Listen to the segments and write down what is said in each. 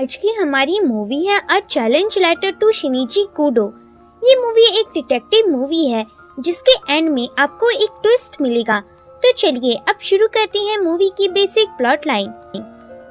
आज की हमारी मूवी है a challenge letter to Shinichi Kudo. ये मूवी एक डिटेक्टिव मूवी है जिसके एंड में आपको एक ट्विस्ट मिलेगा। तो चलिए अब शुरू करते हैं मूवी की बेसिक प्लॉट लाइन।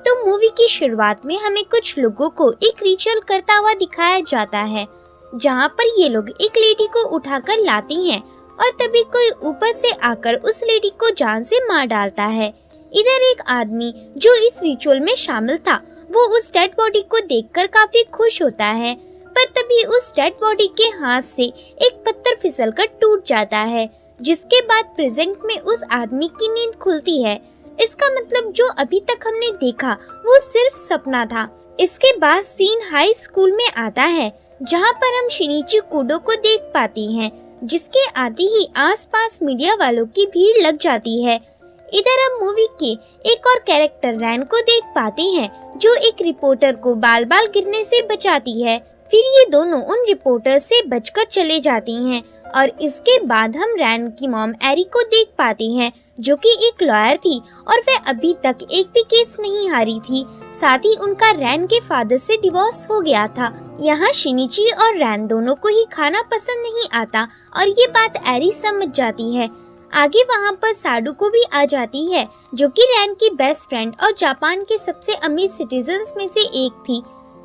तो मूवी की शुरुआत में हमें कुछ लोगों को एक रिचुअल करता हुआ दिखाया जाता है, जहाँ पर ये लोग एक लेडी को उठाकर लाते हैं और तभी कोई ऊपर से आकर उस लेडी को जान से मार डालता है। इधर एक आदमी जो इस रिचुअल में शामिल था वो उस डेड बॉडी को देखकर काफी खुश होता है, पर तभी उस डेड बॉडी के हाथ से एक पत्थर फिसलकर टूट जाता है, जिसके बाद प्रेजेंट में उस आदमी की नींद खुलती है। इसका मतलब जो अभी तक हमने देखा वो सिर्फ सपना था। इसके बाद सीन हाई स्कूल में आता है, जहाँ पर हम शिनिची कुडो को देख पाती हैं, जिसके आते ही आसपास मीडिया वालों की भीड़ लग जाती है। इधर हम मूवी के एक और कैरेक्टर रैन को देख पाते हैं, जो एक रिपोर्टर को बाल बाल गिरने से बचाती है। फिर ये दोनों उन रिपोर्टर से बचकर चले जाती हैं और इसके बाद हम रैन की मॉम एरी को देख पाते हैं, जो कि एक लॉयर थी और वह अभी तक एक भी केस नहीं हारी थी। साथ ही उनका रैन के फादर से डिवोर्स हो गया था। यहाँ शिनिची और रैन दोनों को ही खाना पसंद नहीं आता और ये बात एरी समझ जाती है। आगे वहाँ पर साडू को भी आ जाती है, जो कि रैन की बेस्ट फ्रेंड और जापान के सबसे अमीर सिटीजन्स में से एक थी।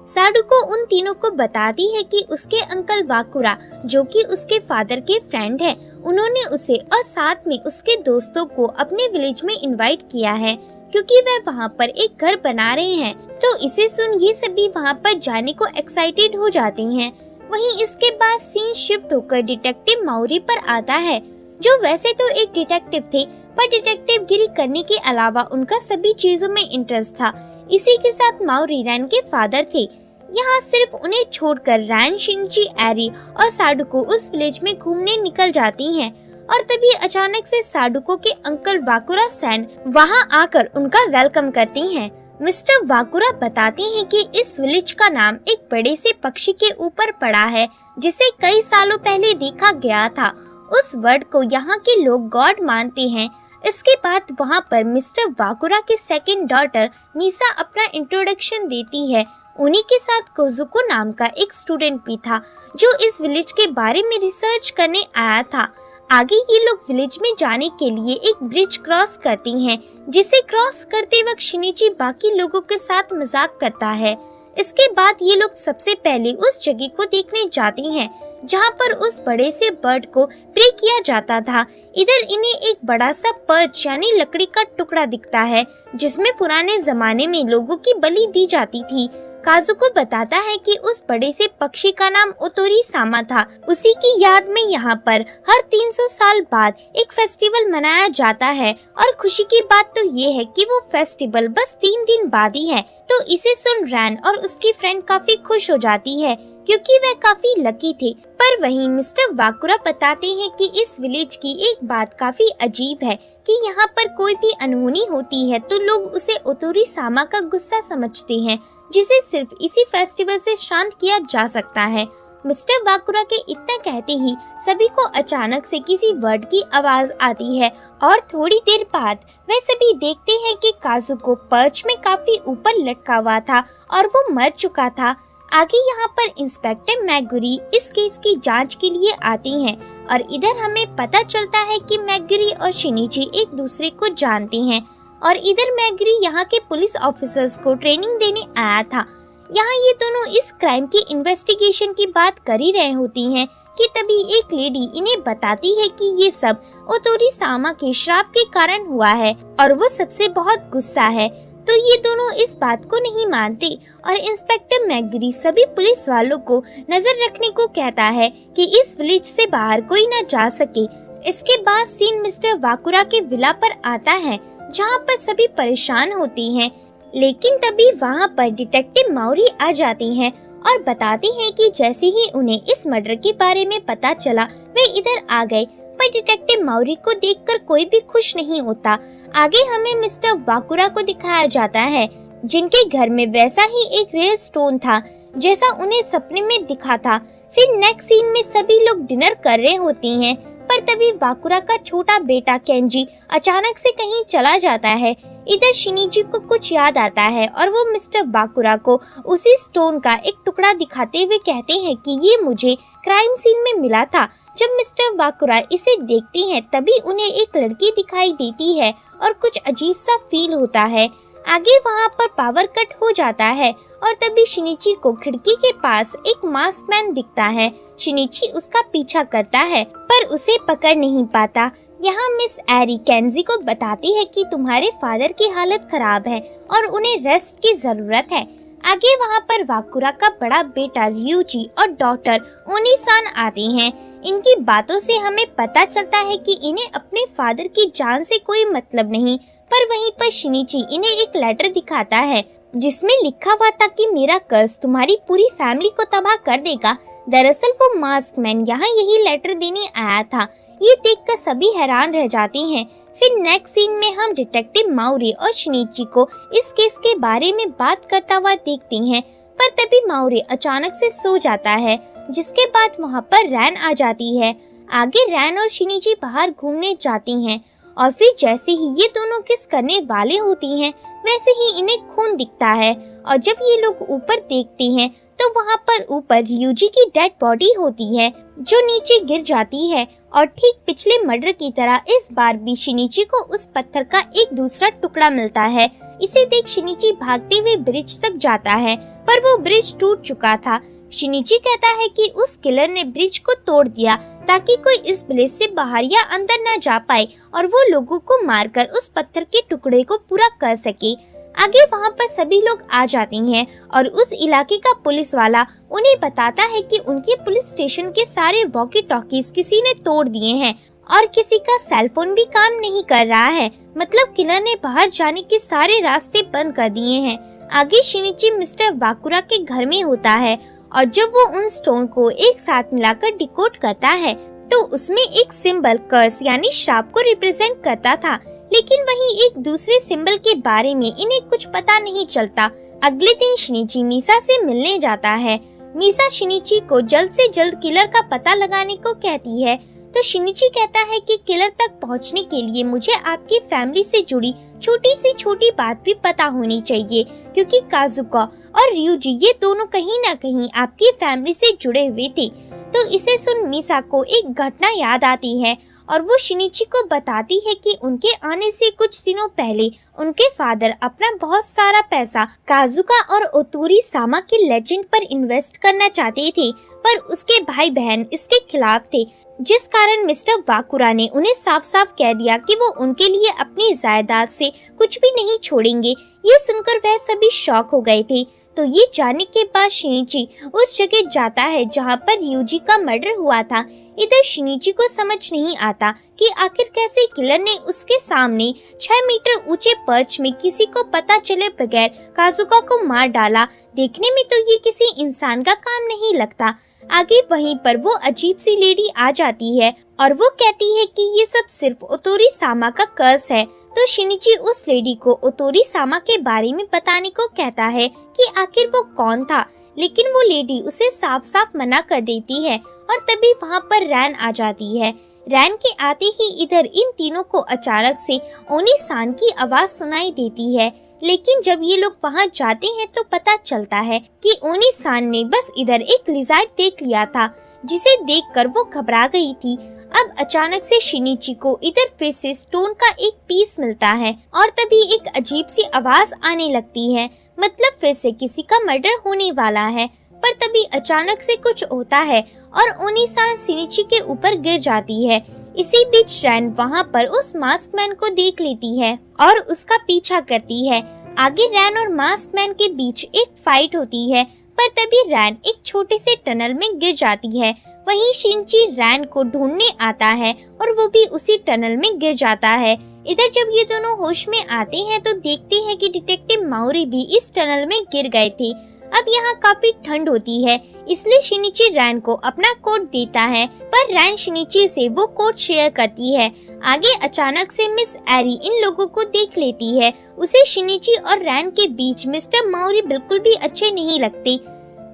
साडू को उन तीनों को बताती है कि उसके अंकल वाकुरा, जो कि उसके फादर के फ्रेंड है, उन्होंने उसे और साथ में उसके दोस्तों को अपने विलेज में इनवाइट किया है, क्योंकि वह वहाँ पर एक घर बना रहे हैं। तो इसे सुन ये सभी वहाँ पर जाने को एक्साइटेड हो जाते हैं। वहीं इसके बाद सीन शिफ्ट होकर डिटेक्टिव माउरी पर आता है, जो वैसे तो एक डिटेक्टिव थे, पर डिटेक्टिव गिरी करने के अलावा उनका सभी चीजों में इंटरेस्ट था। इसी के साथ माउरी रैन के फादर थे। यहाँ सिर्फ उन्हें छोड़कर रैन, शिनिची, एरी और साडुको उस विलेज में घूमने निकल जाती हैं और तभी अचानक से साडुको के अंकल वाकुरा सैन वहाँ आकर उनका वेलकम करते हैं। मिस्टर वाकुरा बताते हैं कि इस विलेज का नाम एक बड़े से पक्षी के ऊपर पड़ा है, जिसे कई सालों पहले देखा गया था। उस वर्ड को यहाँ के लोग गॉड मानते हैं। इसके बाद वहाँ पर मिस्टर वाकुरा के सेकंड डॉटर मिसा अपना इंट्रोडक्शन देती है। उन्हीं के साथ कोजुको नाम का एक स्टूडेंट भी था, जो इस विलेज के बारे में रिसर्च करने आया था। आगे ये लोग विलेज में जाने के लिए एक ब्रिज क्रॉस करती हैं, जिसे क्रॉस करते वक्त शिनिची बाकी लोगों के साथ मजाक करता है। इसके बाद ये लोग सबसे पहले उस जगह को देखने जाते हैं, जहाँ पर उस बड़े से बर्ड को प्रे किया जाता था। इधर इन्हें एक बड़ा सा पर्च यानी लकड़ी का टुकड़ा दिखता है, जिसमें पुराने जमाने में लोगों की बलि दी जाती थी। काजुको बताता है कि उस बड़े से पक्षी का नाम ओतोरी सामा था। उसी की याद में यहाँ पर हर 300 साल बाद एक फेस्टिवल मनाया जाता है और खुशी की बात तो ये है कि वो फेस्टिवल बस 3 दिन बाद ही है। तो इसे सुन रैन और उसकी फ्रेंड काफी खुश हो जाती है, क्योंकि वह काफी लकी थे। पर वहीं मिस्टर वाकुरा बताते हैं कि इस विलेज की एक बात काफी अजीब है कि यहाँ पर कोई भी अनहोनी होती है तो लोग उसे ओतोरी सामा का गुस्सा समझते हैं, जिसे सिर्फ इसी फेस्टिवल से शांत किया जा सकता है। मिस्टर वाकुरा के इतना कहते ही सभी को अचानक से किसी वर्ड की आवाज आती है और थोड़ी देर बाद वे सभी देखते हैं कि काजुको पर्च में काफी ऊपर लटका हुआ था और वो मर चुका था। आगे यहाँ पर इंस्पेक्टर मैगुरी इस केस की जांच के लिए आती हैं और इधर हमें पता चलता है कि मैगुरी और शिनिची एक दूसरे को जानते हैं और इधर मैगुरी यहाँ के पुलिस ऑफिसर्स को ट्रेनिंग देने आया था। यहाँ ये दोनों इस क्राइम की इन्वेस्टिगेशन की बात कर ही रहे होती हैं कि तभी एक लेडी इन्हें बताती है कि ये सब ओतोरी सामा के श्राप के कारण हुआ है और वो सबसे बहुत गुस्सा है। तो ये दोनों इस बात को नहीं मानते और इंस्पेक्टर मैगुरी सभी पुलिस वालों को नजर रखने को कहता है कि इस विलेज से बाहर कोई न जा सके। इसके बाद सीन मिस्टर वाकुरा के विला पर आता है, जहाँ पर सभी परेशान होती हैं, लेकिन तभी वहाँ पर डिटेक्टिव माउरी आ जाती हैं और बताती हैं कि जैसे ही उन्हें इस मर्डर के बारे में पता चला वे इधर आ गए। पर डिटेक्टिव माउरी को देखकर कोई भी खुश नहीं होता। आगे हमें मिस्टर वाकुरा को दिखाया जाता है, जिनके घर में वैसा ही एक रेयर स्टोन था जैसा उन्हें सपने में दिखा था। फिर नेक्स्ट सीन में सभी लोग डिनर कर रहे होते हैं, पर तभी वाकुरा का छोटा बेटा केंजी अचानक से कहीं चला जाता है। इधर शिनिची को कुछ याद आता है और वो मिस्टर बाकुरा को उसी स्टोन का एक टुकड़ा दिखाते हुए कहते हैं कि ये मुझे क्राइम सीन में मिला था। जब मिस्टर बाकुरा इसे देखते हैं तभी उन्हें एक लड़की दिखाई देती है और कुछ अजीब सा फील होता है। आगे वहाँ पर पावर कट हो जाता है और तभी शिनिची को खिड़की के पास एक मास्क मैन दिखता है। शिनिची उसका पीछा करता है पर उसे पकड़ नहीं पाता। यहाँ मिस एरी केंजी को बताती है कि तुम्हारे फादर की हालत खराब है और उन्हें रेस्ट की जरूरत है। आगे वहाँ पर वाकुरा का बड़ा बेटा ryuji और डॉटर ओनी-सान आते हैं। इनकी बातों से हमें पता चलता है कि इन्हें अपने फादर की जान से कोई मतलब नहीं। पर वहीं पर शिनिची इन्हें एक लेटर दिखाता है जिसमें लिखा हुआ था कि मेरा कर्ज तुम्हारी पूरी फैमिली को तबाह कर देगा। दरअसल वो मास्क मैन यहाँ यही लेटर देने आया था। ये देखकर सभी हैरान रह जाते हैं। फिर नेक्स्ट सीन में हम डिटेक्टिव माउरी और शिनिची को इस केस के बारे में बात करता हुआ देखते हैं। पर तभी माउरी अचानक से सो जाता है, जिसके बाद वहाँ पर रैन आ जाती है। आगे रैन और शिनिची बाहर घूमने जाती हैं और फिर जैसे ही ये दोनों किस करने वाले होती हैं वैसे ही इन्हें खून दिखता है। और जब ये लोग ऊपर देखते हैं तो वहाँ पर ऊपर ryuji की डेड बॉडी होती है जो नीचे गिर जाती है। और ठीक पिछले मर्डर की तरह इस बार भी शिनिची को उस पत्थर का एक दूसरा टुकड़ा मिलता है। इसे देख शिनिची भागते हुए ब्रिज तक जाता है पर वो ब्रिज टूट चुका था। शिनिची कहता है कि उस किलर ने ब्रिज को तोड़ दिया ताकि कोई इस ब्रिज से बाहर या अंदर न जा पाए और वो लोगों को मारकर उस पत्थर के टुकड़े को पूरा कर सके। आगे वहाँ पर सभी लोग आ जाते हैं और उस इलाके का पुलिस वाला उन्हें बताता है कि उनके पुलिस स्टेशन के सारे वॉकी टॉकीज किसी ने तोड़ दिए हैं और किसी का सेलफोन भी काम नहीं कर रहा है। मतलब किलर ने बाहर जाने के सारे रास्ते बंद कर दिए हैं। आगे शिनिची मिस्टर वाकुरा के घर में होता है और जब वो उन स्टोन को एक साथ मिलाकर डिकोड करता है तो उसमें एक सिंबल कर्स यानी श्राप को रिप्रेजेंट करता था। लेकिन वहीं एक दूसरे सिंबल के बारे में इन्हें कुछ पता नहीं चलता। अगले दिन शिनिची मीसा से मिलने जाता है। मीसा शिनिची को जल्द से जल्द किलर का पता लगाने को कहती है तो शिनिची कहता है कि किलर तक पहुंचने के लिए मुझे आपकी फैमिली से जुड़ी छोटी सी छोटी बात भी पता होनी चाहिए, क्योंकि काजुका और ryuji ये दोनों कहीं न कहीं आपकी फैमिली से जुड़े हुए थे। तो इसे सुन मीसा को एक घटना याद आती है और वो शिनिची को बताती है कि उनके आने से कुछ दिनों पहले उनके फादर अपना बहुत सारा पैसा काजुका और ओतोरी सामा के लेजेंड पर इन्वेस्ट करना चाहते थे, पर उसके भाई बहन इसके खिलाफ थे, जिस कारण मिस्टर वाकुरा ने उन्हें साफ साफ कह दिया कि वो उनके लिए अपनी जायदाद से कुछ भी नहीं छोड़ेंगे। ये सुनकर वह सभी शॉक हो गए थे। तो ये जानने के बाद शिनिची उस जगह जाता है जहाँ पर ryuji का मर्डर हुआ था। इधर शिनिची को समझ नहीं आता कि आखिर कैसे किलर ने उसके सामने 6 मीटर ऊंचे पर्च में किसी को पता चले बगैर काजुका को मार डाला। देखने में तो ये किसी इंसान का काम नहीं लगता। आगे वहीं पर वो अजीब सी लेडी आ जाती है और वो कहती है कि ये सब सिर्फ ओतोरी सामा का कर्स है। तो शिनिची उस लेडी को ओतोरी सामा के बारे में बताने को कहता है कि आखिर वो कौन था, लेकिन वो लेडी उसे साफ साफ मना कर देती है। और तभी वहाँ पर रैन आ जाती है। रैन के आते ही इधर इन तीनों को अचानक से ओनी-सान की आवाज सुनाई देती है। लेकिन जब ये लोग वहाँ जाते हैं तो पता चलता है कि ओनी-सान ने बस इधर एक लिज़ार्ड देख लिया था, जिसे देखकर वो घबरा गई थी। अब अचानक से शिनिची को इधर फिर से स्टोन का एक पीस मिलता है और तभी एक अजीब सी आवाज आने लगती है। मतलब फिर से किसी का मर्डर होने वाला है। पर तभी अचानक से कुछ होता है और ओनी-सान शिनिची के ऊपर गिर जाती है। इसी बीच रैन वहाँ पर उस मास्क मैन को देख लेती है और उसका पीछा करती है। आगे रैन और मास्क मैन के बीच एक फाइट होती है, पर तभी रैन एक छोटे से टनल में गिर जाती है। वहीं शिनिची रैन को ढूंढने आता है और वो भी उसी टनल में गिर जाता है। इधर जब ये दोनों होश में आते हैं तो देखते हैं कि डिटेक्टिव माउरी भी इस टनल में गिर गए थे। अब यहाँ काफी ठंड होती है, इसलिए शिनिची रैन को अपना कोट देता है, पर रैन शिनिची से वो कोट शेयर करती है। आगे अचानक से मिस एरी इन लोगों को देख लेती है। उसे शिनिची और रैन के बीच मिस्टर माउरी बिल्कुल भी अच्छे नहीं लगते।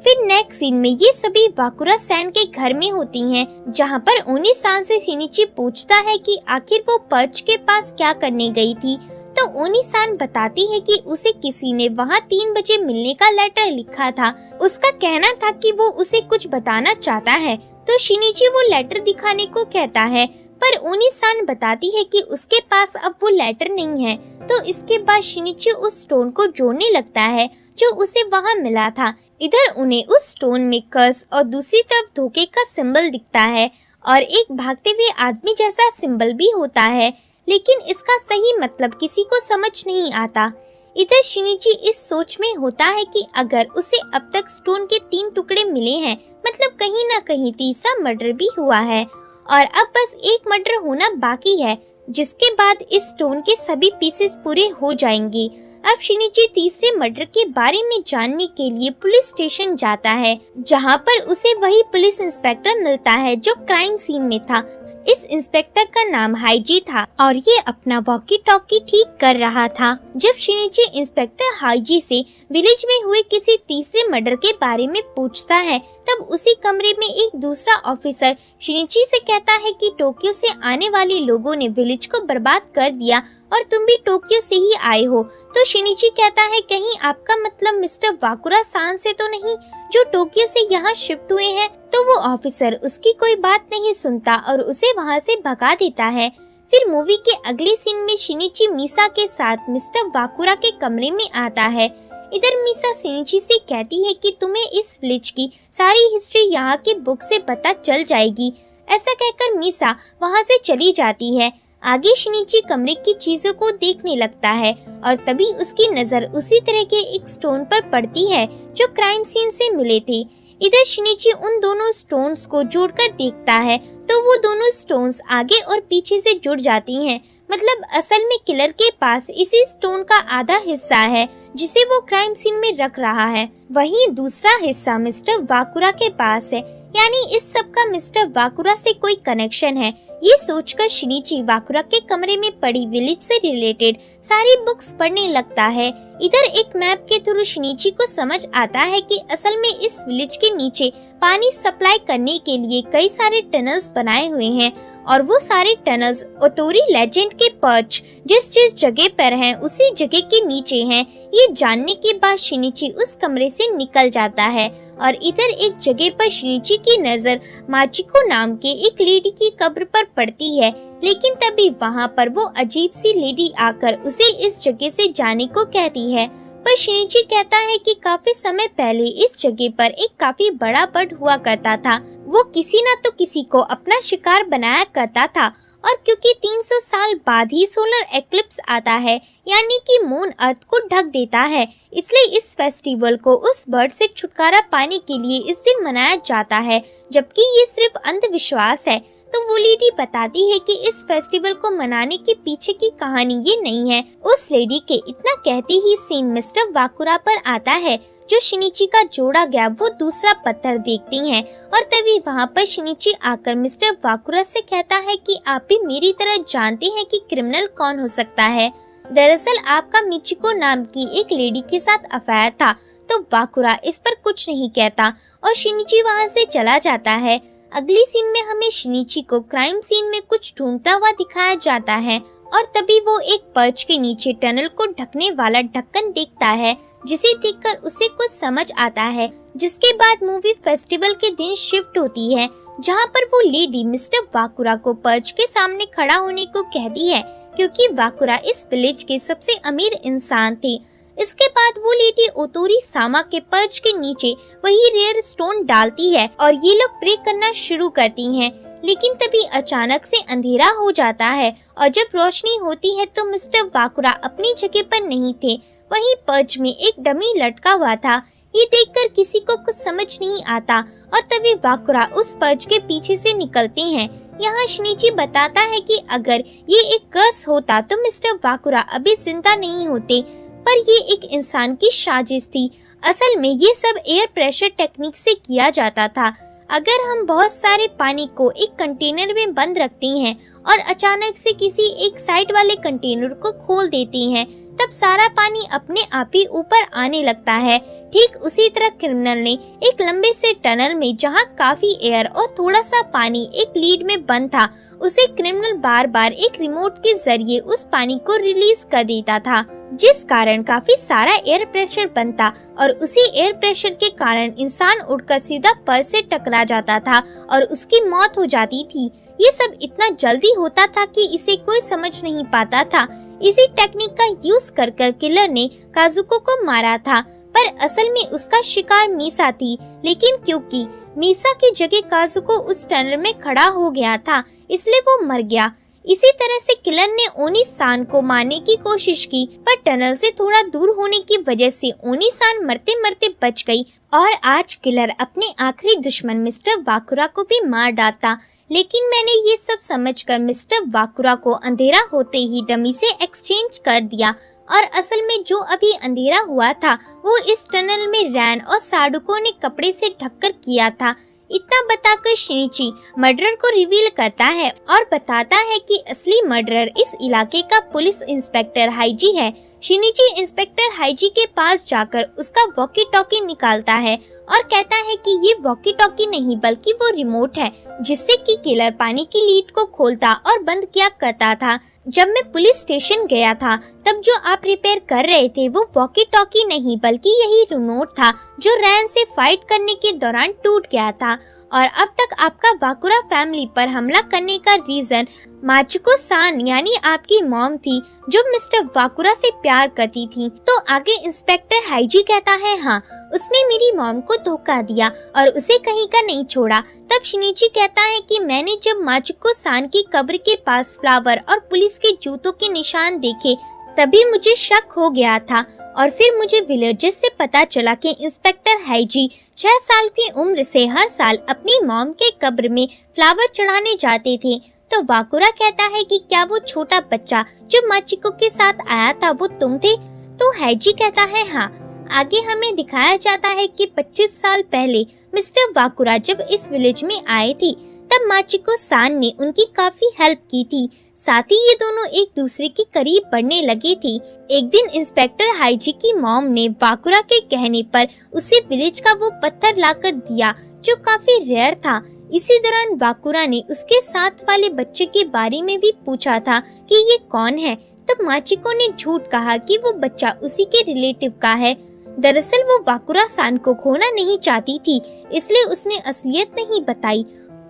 फिर नेक्स्ट सीन में ये सभी वाकुरा सैन के घर में होती हैं, जहाँ पर ओनी-सान से शिनिची पूछता है कि आखिर वो पर्च के पास क्या करने गई थी। तो ओनी-सान बताती है कि उसे किसी ने वहाँ 3 बजे मिलने का लेटर लिखा था। उसका कहना था कि वो उसे कुछ बताना चाहता है, तो शिनिची वो लेटर दिखाने को कहता है, पर ओनी-सान बताती है कि उसके पास अब वो लेटर नहीं है। तो इसके बाद शिनिची उस स्टोन को जोड़ने लगता है जो उसे वहाँ मिला था। इधर उन्हें उस स्टोन में कर्स और दूसरी तरफ धोखे का सिंबल दिखता है और एक भागते हुए आदमी जैसा सिंबल भी होता है, लेकिन इसका सही मतलब किसी को समझ नहीं आता। इधर शिनिची इस सोच में होता है कि अगर उसे अब तक स्टोन के 3 टुकड़े मिले हैं, मतलब कहीं ना कहीं तीसरा मर्डर भी हुआ है और अब बस एक मर्डर होना बाकी है, जिसके बाद इस स्टोन के सभी पीसेस पूरे हो जाएंगे। अब शिनिची तीसरे मर्डर के बारे में जानने के लिए पुलिस स्टेशन जाता है, जहां पर उसे वही पुलिस इंस्पेक्टर मिलता है जो क्राइम सीन में था। इस इंस्पेक्टर का नाम हाईजी था और ये अपना वॉकी टॉकी ठीक कर रहा था। जब शिनिची इंस्पेक्टर हाईजी से विलेज में हुए किसी तीसरे मर्डर के बारे में पूछता है, तब उसी कमरे में एक दूसरा ऑफिसर शिनिची से कहता है कि टोक्यो से आने वाले लोगों ने विलेज को बर्बाद कर दिया और तुम भी टोक्यो से ही आए हो। तो शिनिची कहता है, कहीं आपका मतलब मिस्टर वाकुरा सान से तो नहीं, जो टोक्यो से यहाँ शिफ्ट हुए हैं? तो वो ऑफिसर उसकी कोई बात नहीं सुनता और उसे वहाँ से भगा देता है। फिर मूवी के अगले सीन में शिनिची मीसा के साथ मिस्टर वाकुरा के कमरे में आता है। इधर मीसा शिनिची से कहती है कि तुम्हें इस विलेज की सारी हिस्ट्री यहाँ के बुक से पता चल जाएगी। ऐसा कहकर मीसा वहाँ से चली जाती है। आगे शिनिची कमरे की चीजों को देखने लगता है और तभी उसकी नजर उसी तरह के एक स्टोन पर पड़ती है जो क्राइम सीन से मिले थे। इधर शिनिची उन दोनों स्टोन्स को जोड़कर देखता है तो वो दोनों स्टोन्स आगे और पीछे से जुड़ जाती हैं। मतलब असल में किलर के पास इसी स्टोन का आधा हिस्सा है जिसे वो क्राइम सीन में रख रहा है, वहीं दूसरा हिस्सा मिस्टर वाकुरा के पास है, यानी इस सब का मिस्टर वाकुरा से कोई कनेक्शन है। ये सोचकर शिनिची वाकुरा के कमरे में पड़ी विलेज से रिलेटेड सारी बुक्स पढ़ने लगता है। इधर एक मैप के थ्रू शिनिची को समझ आता है कि असल में इस विलेज के नीचे पानी सप्लाई करने के लिए कई सारे टनल्स बनाए हुए हैं और वो सारे टनल्स ओतोरी लेजेंड के पर्च जिस जगह पर हैं उसी जगह के नीचे हैं। ये जानने के बाद शिनिची उस कमरे से निकल जाता है और इधर एक जगह पर शिनिची की नजर माचिको नाम के एक लेडी की कब्र पर पड़ती है, लेकिन तभी वहाँ पर वो अजीब सी लेडी आकर उसे इस जगह से जाने को कहती है। पर शिनिची कहता है कि काफी समय पहले इस जगह पर एक काफी बड़ा बर्ड हुआ करता था। वो किसी न तो किसी को अपना शिकार बनाया करता था और क्योंकि 300 साल बाद ही सोलर एक्लिप्स आता है, यानी कि मून अर्थ को ढक देता है, इसलिए इस फेस्टिवल को उस बर्ड से छुटकारा पाने के लिए इस दिन मनाया जाता है, जबकि ये सिर्फ अंधविश्वास है। तो वो लेडी बताती है कि इस फेस्टिवल को मनाने के पीछे की कहानी ये नहीं है। उस लेडी के इतना कहते ही सीन मिस्टर वाकुरा पर आता है, जो शिनिची का जोड़ा गया वो दूसरा पत्थर देखती हैं और तभी वहाँ पर शिनिची आकर मिस्टर वाकुरा से कहता है कि आप भी मेरी तरह जानते हैं कि क्रिमिनल कौन हो सकता है। दरअसल आपका मिचिको नाम की एक लेडी के साथ अफेयर था। तो वाकुरा इस पर कुछ नहीं कहता और शिनिची वहाँ से चला जाता है। अगली सीन में हमें शिनिची को क्राइम सीन में कुछ ढूंढता हुआ दिखाया जाता है और तभी वो एक पर्च के नीचे टनल को ढकने वाला ढक्कन देखता है, जिसे देखकर उसे कुछ समझ आता है। जिसके बाद मूवी फेस्टिवल के दिन शिफ्ट होती है, जहां पर वो लेडी मिस्टर वाकुरा को पर्च के सामने खड़ा होने को कहती है, क्योंकि वाकुरा इस विलेज के सबसे अमीर इंसान थे। इसके बाद वो लेडी ओतोरी सामा के पर्च के नीचे वही रेयर स्टोन डालती है और ये लोग प्रे करना शुरू करती हैं। लेकिन तभी अचानक से अंधेरा हो जाता है और जब रोशनी होती है तो मिस्टर वाकुरा अपनी जगह पर नहीं थे, वहीं पर्च में एक डमी लटका हुआ था। ये देखकर किसी को कुछ समझ नहीं आता और तभी वाकुरा उस पर्च के पीछे से निकलते हैं। यहाँ शिनिची बताता है कि अगर ये एक कर्स होता तो मिस्टर वाकुरा अभी जिंदा नहीं होते, पर ये एक इंसान की साजिश थी। असल में ये सब एयर प्रेशर टेक्निक से किया जाता था। अगर हम बहुत सारे पानी को एक कंटेनर में बंद रखते हैं और अचानक से किसी एक साइड वाले कंटेनर को खोल देते हैं, तब सारा पानी अपने आप ही ऊपर आने लगता है। ठीक उसी तरह क्रिमिनल ने एक लंबे से टनल में, जहाँ काफी एयर और थोड़ा सा पानी एक लीड में बंद था, उसे क्रिमिनल बार बार एक रिमोट के जरिए उस पानी को रिलीज कर देता था, जिस कारण काफी सारा एयर प्रेशर बनता और उसी एयर प्रेशर के कारण इंसान उड़कर सीधा पर्स से टकरा जाता था और उसकी मौत हो जाती थी। ये सब इतना जल्दी होता था कि इसे कोई समझ नहीं पाता था। इसी टेक्निक का यूज कर किलर ने काजुको को मारा था, पर असल में उसका शिकार मीसा थी। लेकिन क्योंकि मीसा की जगह काजुको उस टनल में खड़ा हो गया था, इसलिए वो मर गया। इसी तरह से किलर ने ओनी सान को मारने की कोशिश की, पर टनल से थोड़ा दूर होने की वजह से ओनी सान मरते मरते बच गई और आज किलर अपने आखिरी दुश्मन मिस्टर वाकुरा को भी मार डालता। लेकिन मैंने ये सब समझकर मिस्टर वाकुरा को अंधेरा होते ही डमी से एक्सचेंज कर दिया और असल में जो अभी अंधेरा हुआ था वो इस टनल में रैन और साडुको ने कपड़े से ढककर किया था। इतना बताकर शिनिची मर्डरर को रिवील करता है और बताता है कि असली मर्डरर इस इलाके का पुलिस इंस्पेक्टर हाइजी है। शिनिची इंस्पेक्टर हाइजी के पास जाकर उसका वॉकी टॉकी निकालता है और कहता है कि ये वॉकी टॉकी नहीं बल्कि वो रिमोट है, जिससे कि किलर पानी की लीड को खोलता और बंद किया करता था। जब मैं पुलिस स्टेशन गया था तब जो आप रिपेयर कर रहे थे वो वॉकी टॉकी नहीं बल्कि यही रिमोट था, जो रैन से फाइट करने के दौरान टूट गया था। और अब तक आपका वाकुरा फैमिली पर हमला करने का रीजन माचुको सान यानी आपकी मॉम थी, जो मिस्टर वाकुरा से प्यार करती थी। तो आगे इंस्पेक्टर हाइजी कहता है, हाँ, उसने मेरी मॉम को धोखा दिया और उसे कहीं का नहीं छोड़ा। तब शिनिची कहता है कि मैंने जब माचुको सान की कब्र के पास फ्लावर और पुलिस के जूतों के निशान देखे तभी मुझे शक हो गया था और फिर मुझे विलेजर्स से पता चला कि इंस्पेक्टर हाइजी 6 साल की उम्र से हर साल अपनी मॉम के कब्र में फ्लावर चढ़ाने जाते थे। तो वाकुरा कहता है कि क्या वो छोटा बच्चा जो माचिको के साथ आया था वो तुम थे? तो हाइजी कहता है हाँ। आगे हमें दिखाया जाता है कि 25 साल पहले मिस्टर वाकुरा जब इस विलेज में आए थे तब माचिको सान ने उनकी काफी हेल्प की थी। साथ ही ये दोनों एक दूसरे के करीब बढ़ने लगे थे। एक दिन इंस्पेक्टर हाइजी की मॉम ने वाकुरा के कहने पर उसे विलेज का वो पत्थर लाकर दिया जो काफी रेयर था। इसी दौरान वाकुरा ने उसके साथ वाले बच्चे के बारे में भी पूछा था कि ये कौन है। तब माचिको ने झूठ कहा कि वो बच्चा उसी के रिलेटिव का है। दरअसल वो वाकुरा सान को खोना नहीं चाहती थी, इसलिए उसने असलियत नहीं बताई।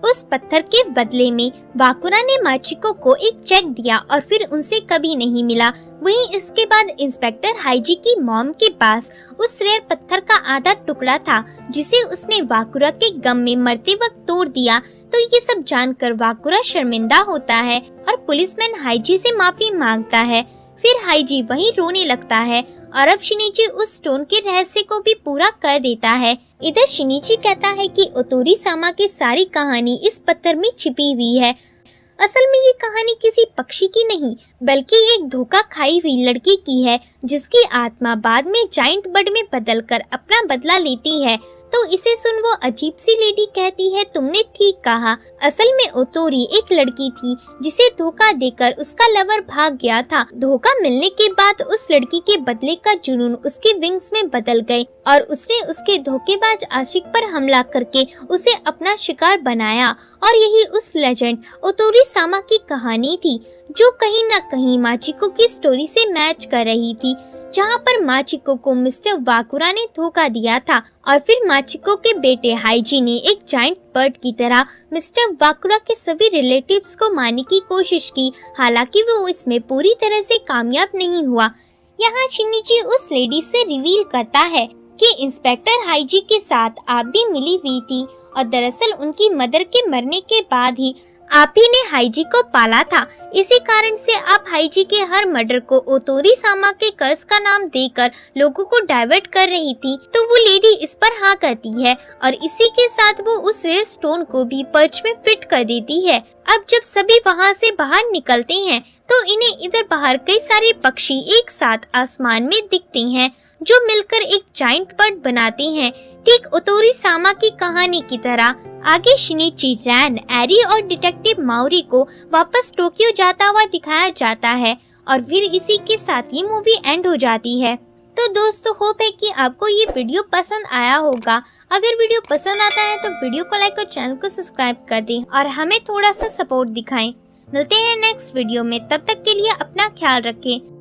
उस पत्थर के बदले में वाकुरा ने माचिको को एक चेक दिया और फिर उनसे कभी नहीं मिला। वहीं इसके बाद इंस्पेक्टर हाइजी की मॉम के पास उस रेयर पत्थर का आधा टुकड़ा था जिसे उसने वाकुरा के गम में मरते वक्त तोड़ दिया। तो ये सब जानकर वाकुरा शर्मिंदा होता है और पुलिसमैन हाइजी से माफी मांगता है। फिर हाइजी वहीं रोने लगता है और अब शिनिची उस स्टोन के रहस्य को भी पूरा कर देता है। इधर शिनिची कहता है कि ओतोरी सामा की सारी कहानी इस पत्थर में छिपी हुई है। असल में ये कहानी किसी पक्षी की नहीं बल्कि एक धोखा खाई हुई लड़की की है, जिसकी आत्मा बाद में जाइंट बर्ड में बदलकर अपना बदला लेती है। तो इसे सुन वो अजीब सी लेडी कहती है, तुमने ठीक कहा, असल में ओतोरी एक लड़की थी जिसे धोखा देकर उसका लवर भाग गया था। धोखा मिलने के बाद उस लड़की के बदले का जुनून उसके विंग्स में बदल गए और उसने उसके धोखेबाज आशिक पर हमला करके उसे अपना शिकार बनाया। और यही उस लेजेंड ओतोरी सामा की कहानी थी जो कहीं न कहीं माचिको की स्टोरी से मैच कर रही थी, जहाँ पर माचिको को मिस्टर वाकुरा ने धोखा दिया था और फिर माचिको के बेटे हाइजी ने एक जाइंट बर्ड की तरह मिस्टर वाकुरा के सभी रिलेटिव्स को मारने की कोशिश की। हालांकि वो इसमें पूरी तरह से कामयाब नहीं हुआ। यहाँ शिनिची उस लेडी से रिवील करता है कि इंस्पेक्टर हाइजी के साथ आप भी मिली हुई थी और दरअसल उनकी मदर के मरने के बाद ही आप ही ने हाइजी को पाला था। इसी कारण से आप हाइजी के हर मर्डर को ओतोरी सामा के कर्ज का नाम देकर लोगों को डाइवर्ट कर रही थी। तो वो लेडी इस पर हाँ करती है और इसी के साथ वो उस रेयर स्टोन को भी पर्च में फिट कर देती है। अब जब सभी वहाँ से बाहर निकलते हैं तो इन्हें इधर बाहर कई सारे पक्षी एक साथ आसमान में दिखते हैं जो मिलकर एक जाइंट बर्ड बनाते हैं, ठीक ओतोरी सामा की कहानी की तरह। आगे शिनिची, रैन, एरी और डिटेक्टिव माउरी को वापस टोक्यो जाता हुआ दिखाया जाता है और फिर इसी के साथ ये मूवी एंड हो जाती है। तो दोस्तों होप है कि आपको ये वीडियो पसंद आया होगा। अगर वीडियो पसंद आता है तो वीडियो को लाइक और चैनल को सब्सक्राइब कर दें और हमें थोड़ा सा सपोर्ट दिखाएं। मिलते हैं नेक्स्ट वीडियो में, तब तक के लिए अपना ख्याल रखें।